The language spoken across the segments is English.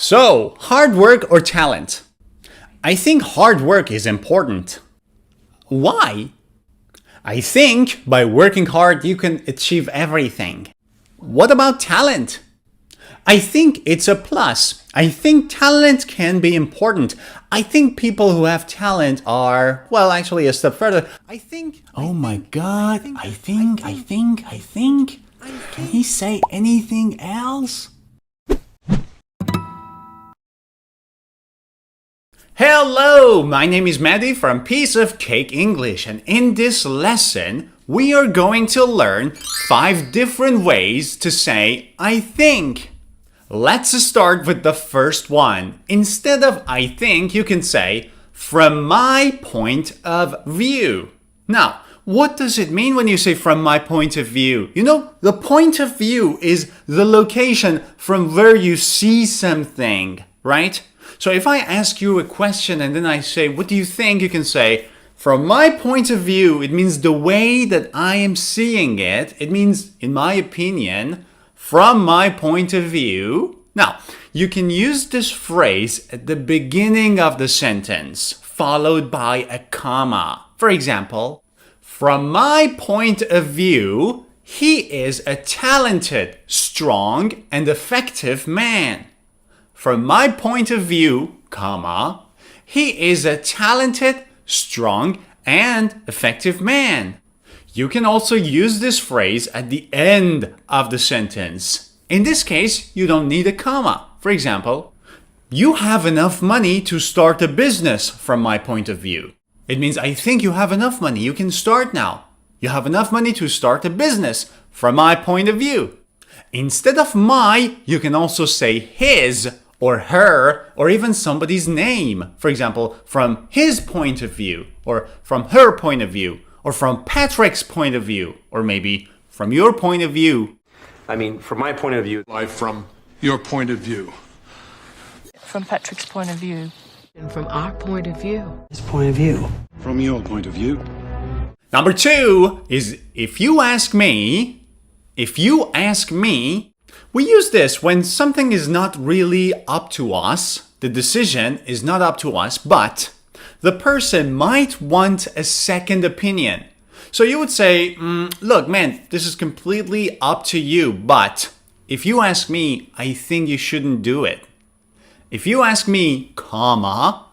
So, hard work or talent? I think hard work is important. Why? I think by working hard you can achieve everything. What about talent? I think it's a plus. I think talent can be important. I think people who have talent are, well, actually a step further. I think. Can he say anything else? Hello, my name is Maddie from Piece of Cake English, and in this lesson, we are going to learn 5 different ways to say I think. Let's start with the first one. Instead of I think, you can say from my point of view. Now, what does it mean when you say from my point of view? You know, the point of view is the location from where you see something, right? So if I ask you a question and then I say, what do you think? You can say, from my point of view, it means the way that I am seeing it. It means, in my opinion, from my point of view. Now, you can use this phrase at the beginning of the sentence, followed by a comma. For example, from my point of view, he is a talented, strong, and effective man. From my point of view, comma, he is a talented, strong, and effective man. You can also use this phrase at the end of the sentence. In this case, you don't need a comma. For example, you have enough money to start a business from my point of view. It means I think you have enough money. You can start now. You have enough money to start a business from my point of view. Instead of my, you can also say his or her, or even somebody's name. For example, from his point of view, or from her point of view, or from Patrick's point of view, or maybe from your point of view. I mean, from my point of view. Life from your point of view. From Patrick's point of view. And from our point of view. His point of view. From your point of view. Number 2 is if you ask me. We use this when something is not really up to us, the decision is not up to us, but the person might want a second opinion. So you would say, look, man, this is completely up to you, but if you ask me, I think you shouldn't do it. If you ask me, comma,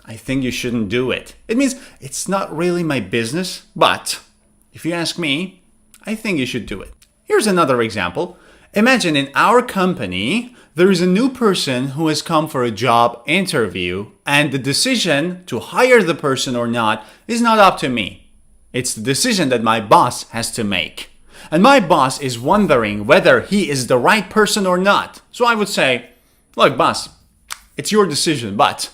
I think you shouldn't do it. It means it's not really my business, but if you ask me, I think you should do it. Here's another example. Imagine in our company, there is a new person who has come for a job interview, and the decision to hire the person or not is not up to me. It's the decision that my boss has to make. And my boss is wondering whether he is the right person or not. So I would say, look, boss, it's your decision, but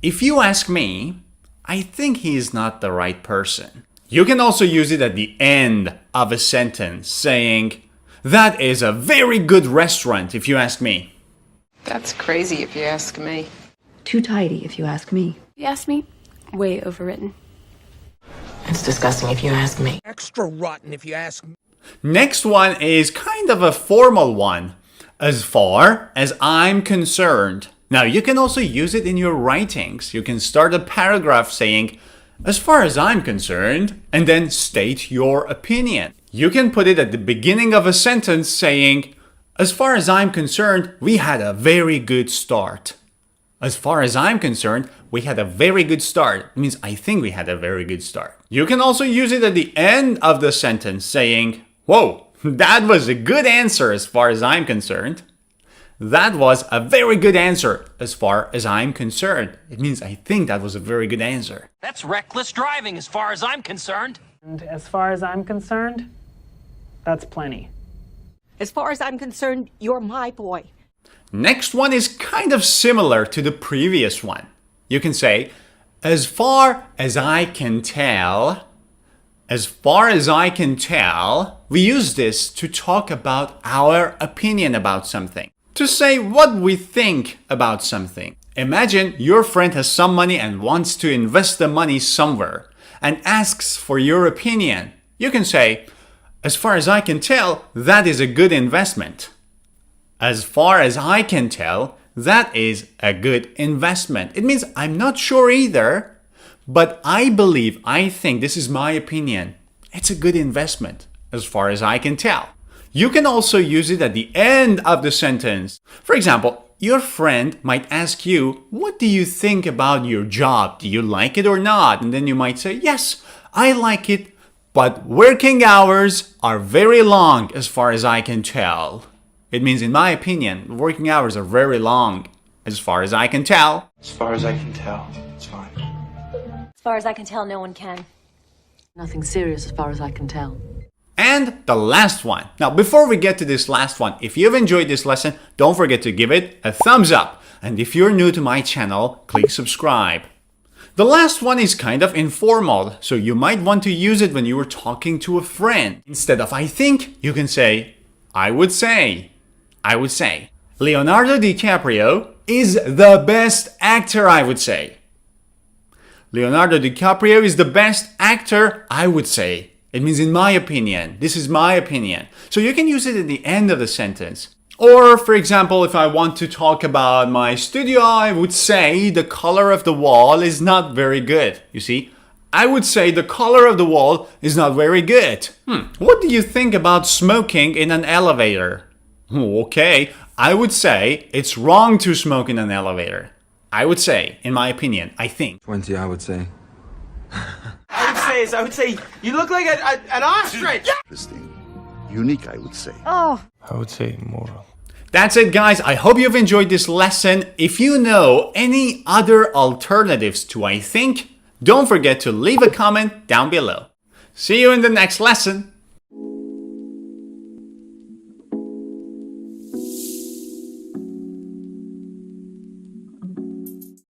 if you ask me, I think he is not the right person. You can also use it at the end of a sentence, saying, that is a very good restaurant, if you ask me. That's crazy if you ask me. Too tidy, if you ask me. If you ask me, way overwritten. It's disgusting if you ask me. Extra rotten if you ask me. Next one is kind of a formal one. As far as I'm concerned. Now, you can also use it in your writings. You can start a paragraph saying, as far as I'm concerned, and then state your opinion. You can put it at the beginning of a sentence saying, as far as I'm concerned, we had a very good start. As far as I'm concerned, we had a very good start. It means I think we had a very good start. You can also use it at the end of the sentence saying, whoa, that was a good answer as far as I'm concerned. That was a very good answer as far as I'm concerned. It means I think that was a very good answer. That's reckless driving as far as I'm concerned. And as far as I'm concerned, that's plenty. As far as I'm concerned, you're my boy. Next one is kind of similar to the previous one. You can say, as far as I can tell, we use this to talk about our opinion about something. To say what we think about something. Imagine your friend has some money and wants to invest the money somewhere and asks for your opinion. You can say, as far as I can tell, that is a good investment. As far as I can tell, that is a good investment. It means I'm not sure either, but I believe, I think, this is my opinion. It's a good investment, as far as I can tell. You can also use it at the end of the sentence. For example, your friend might ask you, what do you think about your job? Do you like it or not? And then you might say, yes, I like it, but working hours are very long as far as I can tell. It means, in my opinion, working hours are very long as far as I can tell. As far as I can tell, it's fine. As far as I can tell, no one can. Nothing serious as far as I can tell. And the last one. Now, before we get to this last one, if you've enjoyed this lesson, don't forget to give it a thumbs up. And if you're new to my channel, click subscribe. The last one is kind of informal, so you might want to use it when you were talking to a friend. Instead of I think, you can say, I would say. I would say. Leonardo DiCaprio is the best actor, I would say. Leonardo DiCaprio is the best actor, I would say. It means in my opinion. This is my opinion. So you can use it at the end of the sentence. Or, for example, if I want to talk about my studio, I would say the color of the wall is not very good. You see? I would say the color of the wall is not very good. What do you think about smoking in an elevator? Okay, I would say it's wrong to smoke in an elevator. I would say, in my opinion, I think. 20, I would say. I would say, you look like an ostrich! Interesting. Unique, I would say. Oh. I would say moral. That's it, guys. I hope you've enjoyed this lesson. If you know any other alternatives to I think, don't forget to leave a comment down below. See you in the next lesson.